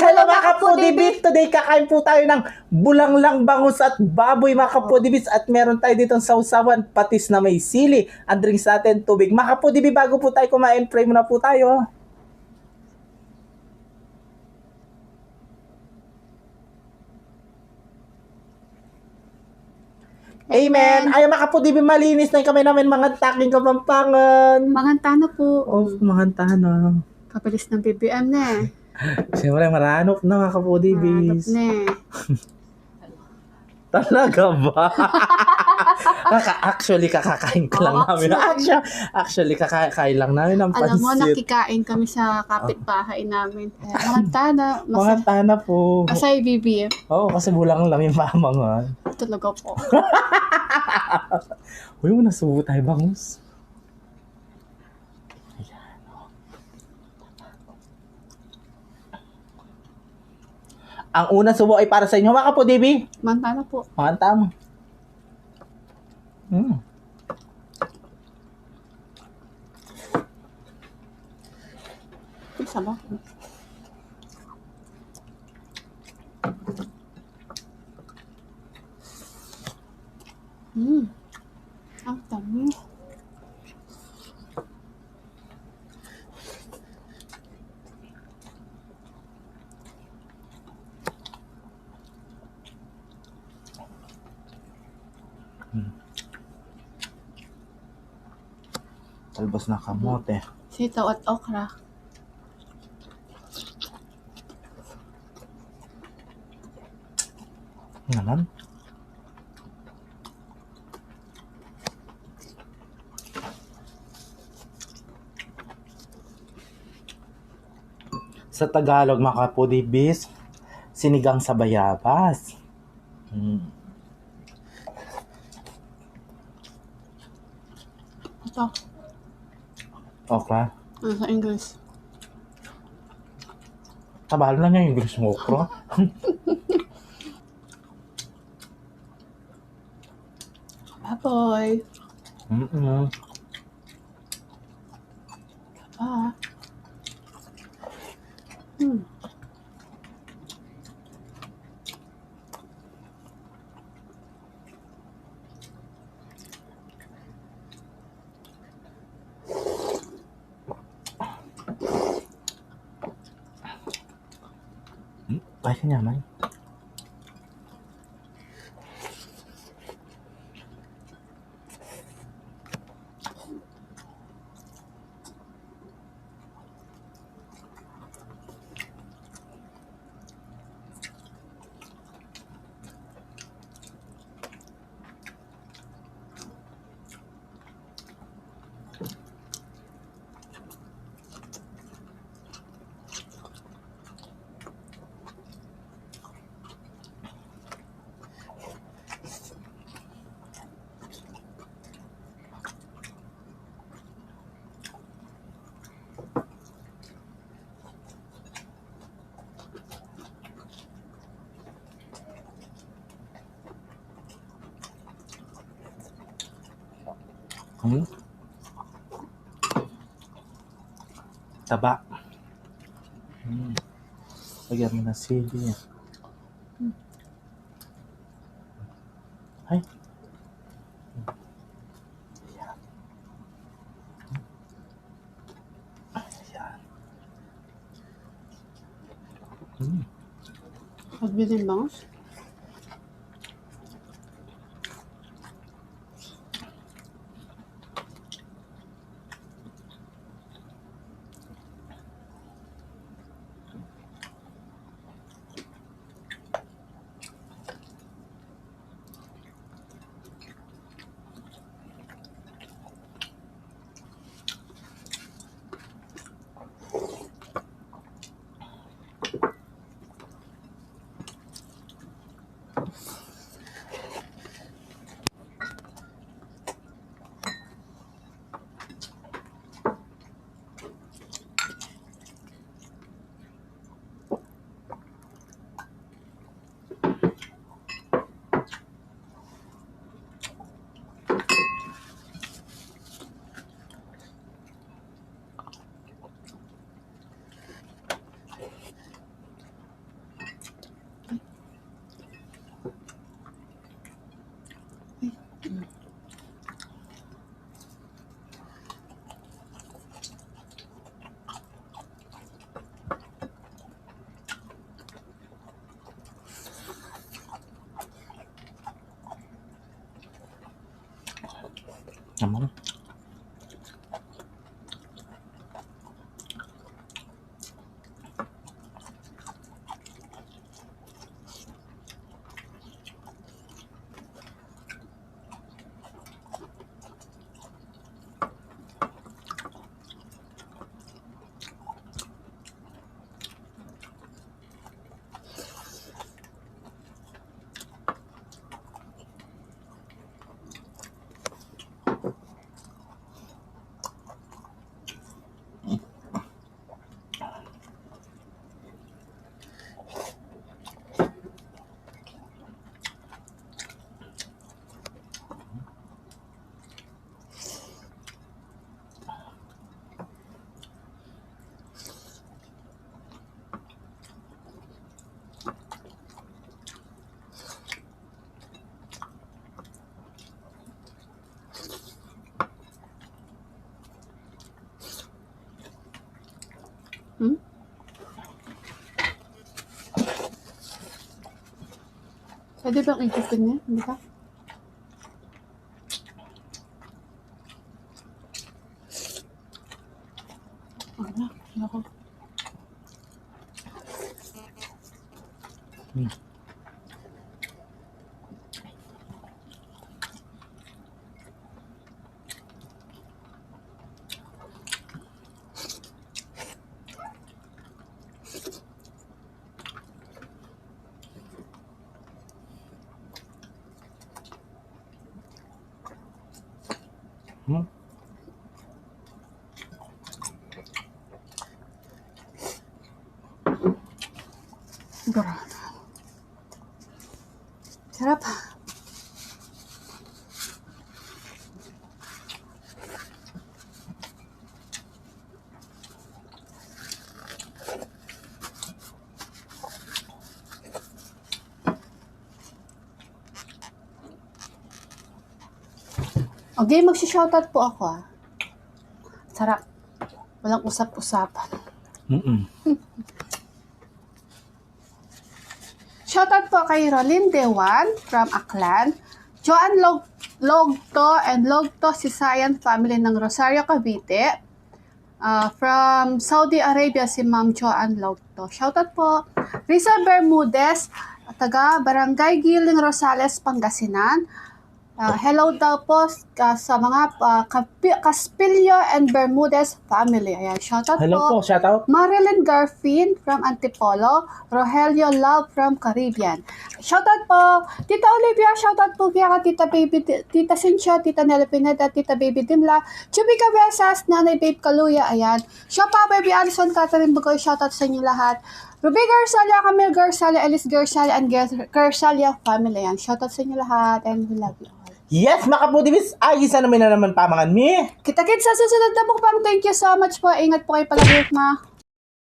Hello mga kapudibits! Today kakain po tayo ng bulanglang bangus at baboy mga kapudibits at meron tayo ditong sausawan, patis na may sili. Ang drinks natin, tubig. Mga kapudibits, bago po tayo kumain, pray muna po tayo. Amen! Ay mga kapudibits, malinis na yung kamay namin mga taking kapampangan. Manganta na po. Oh, mga na. Kapalis ng BBM na eh. Siyempre, maranop na mga Maranap kapudibits. na eh. Talaga ba? Actually, kakakain ko lang namin. Actually, kakakain lang namin ng pansit. Alam mo, nakikain kami sa kapitbahay namin. Manganta na. Mga tana po. Masay BBM. Oo, kasi bulang lang yung pamangan. Talaga po. Uy, nasubo tayo bangus. Ayan, oh. Ang unang subo ay para sa inyo, mga kapudibi. Manganta na po. Mga tama. Isa ba? Ang dami. Talbos na kamote. Sitaw at okra. Naman. Sa Tagalog, mga kapudibis, sinigang sa bayabas. Ito. Okay. Sa English. Tabahal na niya yung English mo, okra. Baboy. Ah. Ay, kanyaman. Taba. Lagyan mo na sili. Ay. Ayan. Ayan. Pagbilin bangus. Naman. Hmm? Pwede bang i-open niya? Hindi ba? Wala. Ako. Hmm? Grabe. Sarap. Okay, magsi-shoutout po ako Sarap. Walang usap-usapan. Mm-mm. Shoutout po kay Rolin Dewan from Aklan, Joan Logto and Logto Sisayan family ng Rosario, Cavite. From Saudi Arabia si Ma'am Joan Logto. Shoutout po. Risa Bermudez, taga Barangay Giling Rosales, Pangasinan. Hello daw po sa mga Caspilio and Bermudez family. Ayan, shoutout Hello po, shout out. Marilyn Garfin from Antipolo, Rogelio Love from Caribbean. Shoutout po, Tita Olivia, shoutout po kaya Tita Baby, Tita Cynthia, Tita Nela Pineda, Tita Baby Dimla, Chubby Cabezas, Nanay Babe Kaluya, ayan. Shoutout Baby Alison, Catherine Bugoy, shoutout sa inyo lahat. Ruby Garsalia, Camille Garsalia, Alice Garsalia, and Garsalia family, ayan. Shoutout sa inyo lahat, and we love you all. Yes, mga kapudibis, ayos na naman pamangan mi. Kita-kits sa susunod na mukbang. Thank you so much po. Ingat po kayo palagi, ma.